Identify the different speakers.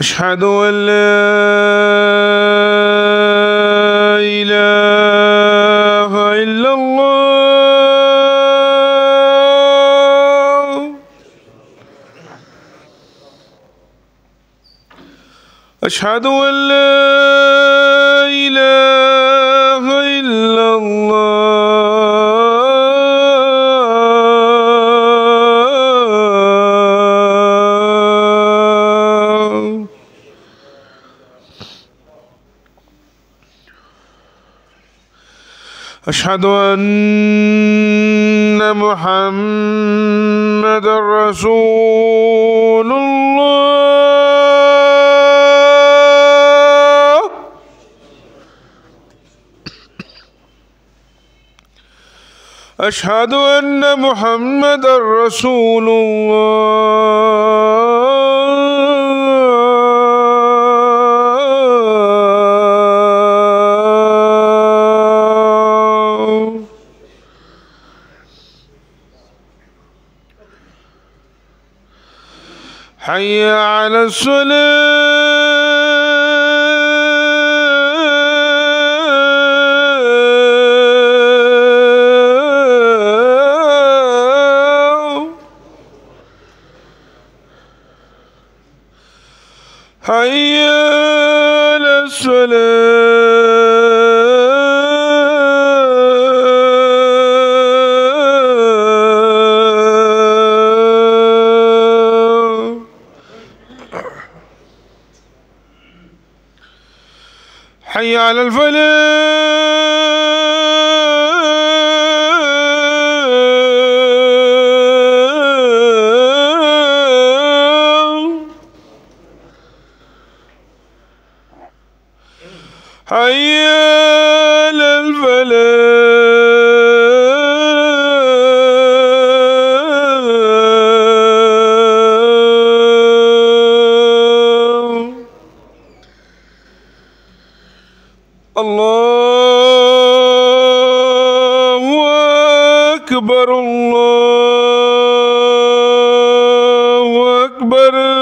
Speaker 1: أشهد أن لا إله إلا الله. أشهد أن لا إله إلا الله. أشهد أن محمدًا رسول الله. أشهد أن محمدًا رسول الله. حي على الصلاة. حي على الصلاة. حي على الفلاح. حي على الفلاح. الله أكبر، الله أكبر.